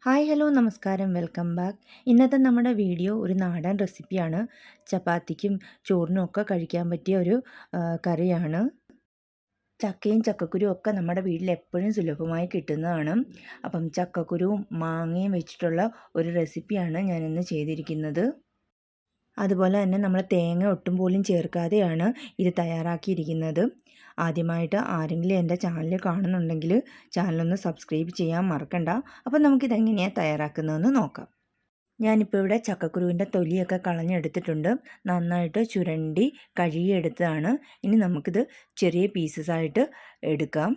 Hi hello നമസ്കാരം welcome back. ഇന്നത്തെ നമ്മുടെ വീഡിയോ ഒരു നാടൻ റെസിപ്പിയാണ്. ചപ്പാത്തിക്കും ചോറിനും ഒക്കെ കഴിക്കാൻ പറ്റിയ ഒരു കറിയാണ്. ചക്കയും ചക്കക്കുരുവും ഒക്കെ നമ്മുടെ വീട്ടിൽ എപ്പോഴും സുലഭമായി കിട്ടുന്നതാണ്. അപ്പം ചക്കക്കുരുവും മാങ്ങയും വെച്ചിട്ടുള്ള ഒരു റെസിപ്പിയാണ് ഞാനിന്ന് ചെയ്തിരിക്കുന്നത്. അതുപോലെ തന്നെ നമ്മൾ തേങ്ങ ഒട്ടും പോലും ചേർക്കാതെയാണ് ഇത് തയ്യാറാക്കിയിരിക്കുന്നത്. ആദ്യമായിട്ട് ആരെങ്കിലും എൻ്റെ ചാനൽ കാണുന്നുണ്ടെങ്കിൽ ചാനലൊന്ന് സബ്സ്ക്രൈബ് ചെയ്യാൻ മറക്കണ്ട. അപ്പം നമുക്കിതെങ്ങനെയാണ് തയ്യാറാക്കുന്നതെന്ന് നോക്കാം. ഞാനിപ്പോൾ ഇവിടെ ചക്കക്കുരുവിൻ്റെ തൊലിയൊക്കെ കളഞ്ഞെടുത്തിട്ടുണ്ട്. നന്നായിട്ട് ചുരണ്ടി കഴുകിയെടുത്തതാണ്. ഇനി നമുക്കിത് ചെറിയ പീസസായിട്ട് എടുക്കാം.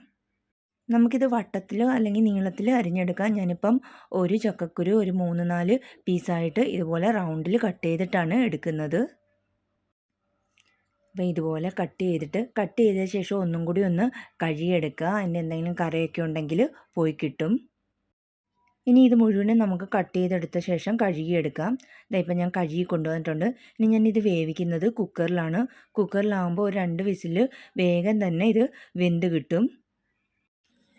നമുക്കിത് വട്ടത്തിൽ അല്ലെങ്കിൽ നീളത്തിൽ അരിഞ്ഞെടുക്കാം. ഞാനിപ്പം ഒരു ചക്കക്കുരു ഒരു 3-4 പീസായിട്ട് ഇതുപോലെ റൗണ്ടിൽ കട്ട് ചെയ്തിട്ടാണ് എടുക്കുന്നത്. അപ്പോൾ ഇതുപോലെ കട്ട് ചെയ്ത ശേഷം ഒന്നും കൂടി ഒന്ന് കഴുകിയെടുക്കുക. അതിൻ്റെ എന്തെങ്കിലും കറയൊക്കെ ഉണ്ടെങ്കിൽ പോയി കിട്ടും. ഇനി ഇത് മുഴുവനും നമുക്ക് കട്ട് ചെയ്തെടുത്ത ശേഷം കഴുകിയെടുക്കാം. ഇപ്പം ഞാൻ കഴുകി കൊണ്ടുവന്നിട്ടുണ്ട്. ഇനി ഞാനിത് വേവിക്കുന്നത് കുക്കറിലാണ്. കുക്കറിലാകുമ്പോൾ ഒരു 2 വിസിൽ വേഗം തന്നെ ഇത് വെന്ത് കിട്ടും.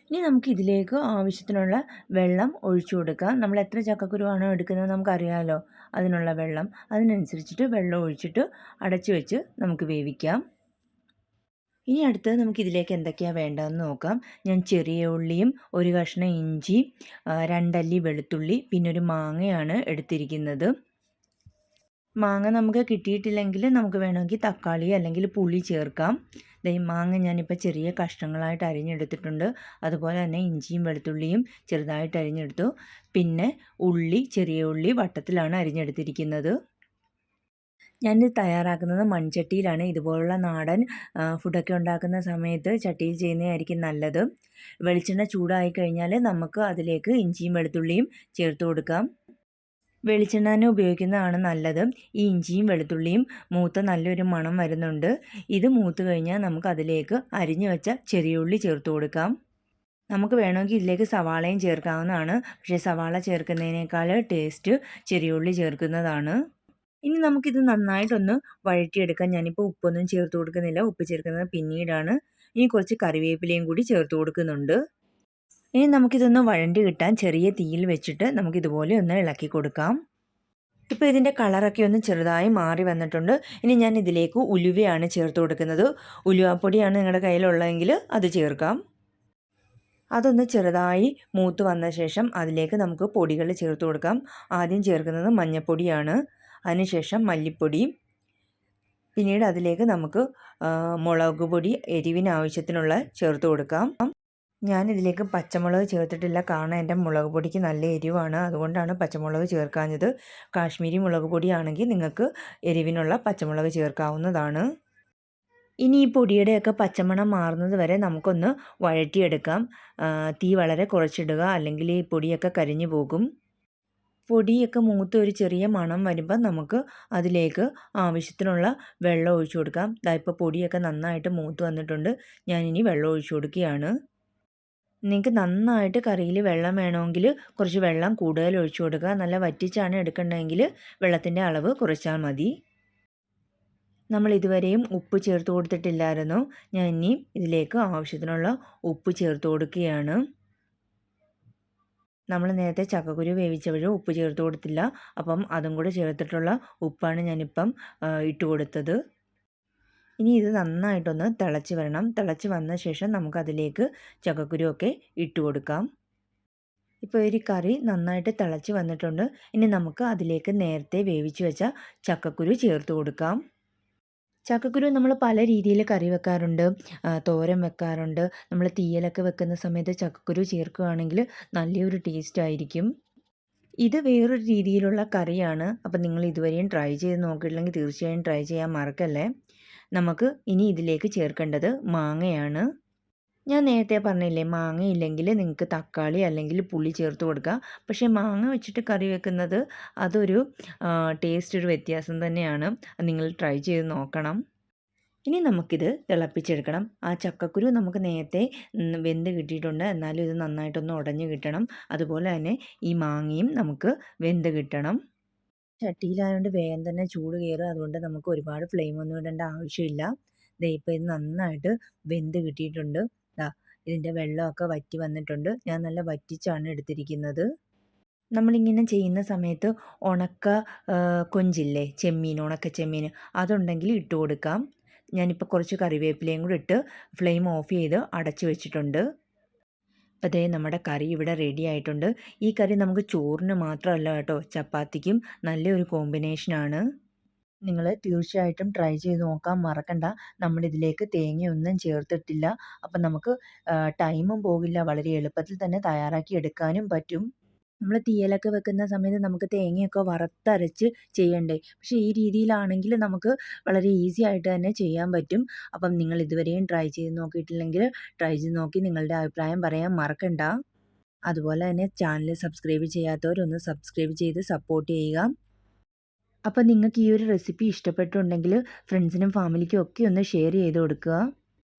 ഇനി നമുക്ക് ഇതിലേക്ക് ആവശ്യത്തിനുള്ള വെള്ളം ഒഴിച്ചു കൊടുക്കാം. നമ്മൾ എത്ര ചക്കക്കുരുവാണോ എടുക്കുന്നത് നമുക്കറിയാമല്ലോ, അതിനുള്ള വെള്ളം. അതിനനുസരിച്ചിട്ട് വെള്ളം ഒഴിച്ചിട്ട് അടച്ചു വെച്ച് നമുക്ക് വേവിക്കാം. ഇനി അടുത്തത് നമുക്കിതിലേക്ക് എന്തൊക്കെയാണ് വേണ്ടതെന്ന് നോക്കാം. ഞാൻ ചെറിയ ഉള്ളിയും ഒരു കഷ്ണം ഇഞ്ചി, 2 അല്ലി വെളുത്തുള്ളി, പിന്നെ ഒരു മാങ്ങയാണ് എടുത്തിരിക്കുന്നത്. മാങ്ങ നമുക്ക് കിട്ടിയിട്ടില്ലെങ്കിൽ നമുക്ക് വേണമെങ്കിൽ തക്കാളി അല്ലെങ്കിൽ പുളി ചേർക്കാം. ഈ മാങ്ങ ഞാനിപ്പോൾ ചെറിയ കഷ്ണങ്ങളായിട്ട് അരിഞ്ഞെടുത്തിട്ടുണ്ട്. അതുപോലെ തന്നെ ഇഞ്ചിയും വെളുത്തുള്ളിയും ചെറുതായിട്ട് അരിഞ്ഞെടുത്തു. പിന്നെ ചെറിയ ഉള്ളി വട്ടത്തിലാണ് അരിഞ്ഞെടുത്തിരിക്കുന്നത്. ഞാനിത് തയ്യാറാക്കുന്നത് മൺചട്ടിയിലാണ്. ഇതുപോലുള്ള നാടൻ ഫുഡൊക്കെ ഉണ്ടാക്കുന്ന സമയത്ത് ചട്ടിയിൽ ചെയ്യുന്നതായിരിക്കും നല്ലത്. വെളിച്ചെണ്ണ ചൂടായി കഴിഞ്ഞാൽ നമുക്ക് അതിലേക്ക് ഇഞ്ചിയും വെളുത്തുള്ളിയും ചേർത്ത് കൊടുക്കാം. വെളിച്ചെണ്ണ തന്നെ ഉപയോഗിക്കുന്നതാണ് നല്ലത്. ഈ ഇഞ്ചിയും വെളുത്തുള്ളിയും മൂത്ത നല്ലൊരു മണം വരുന്നുണ്ട്. ഇത് മൂത്ത് കഴിഞ്ഞാൽ നമുക്ക് അതിലേക്ക് അരിഞ്ഞു വെച്ച ചെറിയ ഉള്ളി ചേർത്ത് കൊടുക്കാം. നമുക്ക് വേണമെങ്കിൽ ഇതിലേക്ക് സവാളയും ചേർക്കാവുന്നതാണ്. പക്ഷേ സവാള ചേർക്കുന്നതിനേക്കാൾ ടേസ്റ്റ് ചെറിയ ഉള്ളി ചേർക്കുന്നതാണ്. ഇനി നമുക്കിത് നന്നായിട്ടൊന്ന് വഴറ്റിയെടുക്കാം. ഞാനിപ്പോൾ ഉപ്പൊന്നും ചേർത്ത് കൊടുക്കുന്നില്ല. ഉപ്പ് ചേർക്കുന്നത് പിന്നീടാണ്. ഇനി കുറച്ച് കറിവേപ്പിലയും കൂടി ചേർത്ത് കൊടുക്കുന്നുണ്ട്. ഇനി നമുക്കിതൊന്ന് വഴണ്ടി കിട്ടാൻ ചെറിയ തീയിൽ വെച്ചിട്ട് നമുക്കിതുപോലെ ഒന്ന് ഇളക്കി കൊടുക്കാം. ഇപ്പോൾ ഇതിൻ്റെ കളറൊക്കെ ഒന്ന് ചെറുതായി മാറി വന്നിട്ടുണ്ട്. ഇനി ഞാൻ ഇതിലേക്ക് ഉലുവയാണ് ചേർത്ത് കൊടുക്കുന്നത്. ഉലുവാപ്പൊടിയാണ് നിങ്ങളുടെ കയ്യിലുള്ളതെങ്കിൽ അത് ചേർക്കാം. അതൊന്ന് ചെറുതായി മൂത്ത് വന്ന ശേഷം അതിലേക്ക് നമുക്ക് പൊടികൾ ചേർത്ത് കൊടുക്കാം. ആദ്യം ചേർക്കുന്നത് മഞ്ഞൾപ്പൊടിയാണ്. അതിനുശേഷം മല്ലിപ്പൊടി, പിന്നീട് അതിലേക്ക് നമുക്ക് മുളക് പൊടി എരിവിനാവശ്യത്തിനുള്ള ചേർത്ത് കൊടുക്കാം. ഞാനിതിലേക്ക് പച്ചമുളക് ചേർത്തിട്ടില്ല, കാരണം എൻ്റെ മുളക് പൊടിക്ക് നല്ല എരിവാണ്. അതുകൊണ്ടാണ് പച്ചമുളക് ചേർക്കാഞ്ഞത്. കാശ്മീരി മുളക് പൊടിയാണെങ്കിൽ നിങ്ങൾക്ക് എരിവിനുള്ള പച്ചമുളക് ചേർക്കാവുന്നതാണ്. ഇനി ഈ പൊടിയുടെയൊക്കെ പച്ചമണം മാറുന്നത് വരെ നമുക്കൊന്ന് വഴറ്റിയെടുക്കാം. തീ വളരെ കുറച്ചിടുക, അല്ലെങ്കിൽ ഈ പൊടിയൊക്കെ കരിഞ്ഞു പോകും. പൊടിയൊക്കെ മൂത്ത് ഒരു ചെറിയ മണം വരുമ്പോൾ നമുക്ക് അതിലേക്ക് ആവശ്യത്തിനുള്ള വെള്ളം ഒഴിച്ചു കൊടുക്കാം. ഇപ്പോൾ പൊടിയൊക്കെ നന്നായിട്ട് മൂത്ത് വന്നിട്ടുണ്ട്. ഞാനിനി വെള്ളം ഒഴിച്ചു കൊടുക്കുകയാണ്. നിങ്ങൾക്ക് നന്നായിട്ട് കറിയിൽ വെള്ളം വേണമെങ്കിൽ കുറച്ച് വെള്ളം കൂടുതൽ ഒഴിച്ചു കൊടുക്കുക. നല്ല വറ്റിച്ചാണ് എടുക്കേണ്ടതെങ്കിൽ വെള്ളത്തിൻ്റെ അളവ് കുറച്ചാൽ മതി. നമ്മൾ ഇതുവരെയും ഉപ്പ് ചേർത്ത് കൊടുത്തിട്ടില്ലായിരുന്നു. ഞാൻ ഇനി ഇതിലേക്ക് ആവശ്യത്തിനുള്ള ഉപ്പ് ചേർത്ത് കൊടുക്കുകയാണ്. നമ്മൾ നേരത്തെ ചക്കക്കുരു വേവിച്ചപ്പോഴും ഉപ്പ് ചേർത്ത് കൊടുത്തില്ല. അപ്പം അതും കൂടെ ചേർത്തിട്ടുള്ള ഉപ്പാണ് ഞാനിപ്പം ഇട്ട് കൊടുത്തത്. ഇനി ഇത് നന്നായിട്ടൊന്ന് തിളച്ച് വരണം. തിളച്ച് വന്ന ശേഷം നമുക്കതിലേക്ക് ചക്കക്കുരുവൊക്കെ ഇട്ട് കൊടുക്കാം. ഇപ്പോൾ ഒരു കറി നന്നായിട്ട് തിളച്ച് വന്നിട്ടുണ്ട്. ഇനി നമുക്ക് അതിലേക്ക് നേരത്തെ വേവിച്ച് വെച്ച ചക്കക്കുരു ചേർത്ത് കൊടുക്കാം. ചക്കക്കുരു നമ്മൾ പല രീതിയിൽ കറി വെക്കാറുണ്ട്, തോരൻ വെക്കാറുണ്ട്. നമ്മൾ തീയലൊക്കെ വെക്കുന്ന സമയത്ത് ചക്കക്കുരു ചേർക്കുകയാണെങ്കിൽ നല്ലൊരു ടേസ്റ്റ് ആയിരിക്കും. ഇത് വേറൊരു രീതിയിലുള്ള കറിയാണ്. അപ്പം നിങ്ങൾ ഇതുവരെയും ട്രൈ ചെയ്ത് നോക്കിയിട്ടില്ലെങ്കിൽ തീർച്ചയായും ട്രൈ ചെയ്യാൻ മറക്കല്ലേ. നമുക്ക് ഇനി ഇതിലേക്ക് ചേർക്കേണ്ടത് മാങ്ങയാണ്. ഞാൻ നേരത്തെ പറഞ്ഞില്ലേ, മാങ്ങയില്ലെങ്കിൽ നിങ്ങൾക്ക് തക്കാളി അല്ലെങ്കിൽ പുളി ചേർത്ത് കൊടുക്കുക. പക്ഷേ മാങ്ങ വെച്ചിട്ട് കറി വെക്കുന്നത് അതൊരു ടേസ്റ്റ് ഒരു വ്യത്യാസം തന്നെയാണ്. നിങ്ങൾ ട്രൈ ചെയ്ത് നോക്കണം. ഇനി നമുക്കിത് തിളപ്പിച്ചെടുക്കണം. ആ ചക്കക്കുരു നമുക്ക് നേരത്തെ വെന്ത് കിട്ടിയിട്ടുണ്ട്. എന്നാലും ഇത് നന്നായിട്ടൊന്ന് ഉടഞ്ഞ് കിട്ടണം. അതുപോലെ തന്നെ ഈ മാങ്ങയും നമുക്ക് വെന്ത് കിട്ടണം. ചട്ടിയിലായതുകൊണ്ട് വേഗം തന്നെ ചൂട് കയറും. അതുകൊണ്ട് നമുക്ക് ഒരുപാട് ഫ്ലെയിമൊന്നും ഇടേണ്ട ആവശ്യമില്ല. ഇപ്പോൾ ഇത് നന്നായിട്ട് വെന്ത് കിട്ടിയിട്ടുണ്ട്. ഇതിൻ്റെ വെള്ളമൊക്കെ വറ്റി വന്നിട്ടുണ്ട്. ഞാൻ നല്ല വറ്റിച്ചാണ് എടുത്തിരിക്കുന്നത്. നമ്മളിങ്ങനെ ചെയ്യുന്ന സമയത്ത് ഉണക്ക കൊഞ്ചില്ലേ, ചെമ്മീൻ, ഉണക്ക ചെമ്മീൻ, അതുണ്ടെങ്കിൽ ഇട്ട് കൊടുക്കാം. ഞാനിപ്പോൾ കുറച്ച് കറിവേപ്പിലയും കൂടി ഇട്ട് ഫ്ലെയിം ഓഫ് ചെയ്ത് അടച്ചു വെച്ചിട്ടുണ്ട്. അപ്പോൾ ദേ നമ്മുടെ കറി ഇവിടെ റെഡി ആയിട്ടുണ്ട്. ഈ കറി നമുക്ക് ചോറിന് മാത്രമല്ല കേട്ടോ, ചപ്പാത്തിക്കും നല്ലൊരു കോമ്പിനേഷനാണ്. നിങ്ങൾ തീർച്ചയായിട്ടും ട്രൈ ചെയ്ത് നോക്കാൻ മറക്കണ്ട. നമ്മളിതിലേക്ക് തേങ്ങയൊന്നും ചേർത്തിട്ടില്ല. അപ്പം നമുക്ക് ടൈമും പോകില്ല, വളരെ എളുപ്പത്തിൽ തന്നെ തയ്യാറാക്കി എടുക്കാനും പറ്റും. നമ്മൾ തീയലൊക്കെ വെക്കുന്ന സമയത്ത് നമുക്ക് തേങ്ങയൊക്കെ വറുത്തരച്ച് ചെയ്യണ്ടേ, പക്ഷേ ഈ രീതിയിലാണെങ്കിൽ നമുക്ക് വളരെ ഈസി ആയിട്ട് തന്നെ ചെയ്യാൻ പറ്റും. അപ്പം നിങ്ങൾ ഇതുവരെയും ട്രൈ ചെയ്ത് നോക്കിയിട്ടില്ലെങ്കിൽ ട്രൈ ചെയ്ത് നോക്കി നിങ്ങളുടെ അഭിപ്രായം പറയാൻ മറക്കണ്ട. അതുപോലെ തന്നെ ചാനൽ സബ്സ്ക്രൈബ് ചെയ്യാത്തവരൊന്ന് സബ്സ്ക്രൈബ് ചെയ്ത് സപ്പോർട്ട് ചെയ്യുക. അപ്പോൾ നിങ്ങൾക്ക് ഈ ഒരു റെസിപ്പി ഇഷ്ടപ്പെട്ടുണ്ടെങ്കിൽ ഫ്രണ്ട്സിനും ഫാമിലിക്കും ഒക്കെ ഒന്ന് ഷെയർ ചെയ്ത് കൊടുക്കുക.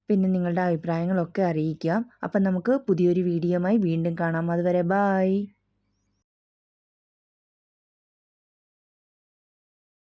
പിന്നെ നിങ്ങളുടെ അഭിപ്രായങ്ങളൊക്കെ അറിയിക്കുക. അപ്പം നമുക്ക് പുതിയൊരു വീഡിയോയുമായി വീണ്ടും കാണാം. അതുവരെ ബായ്.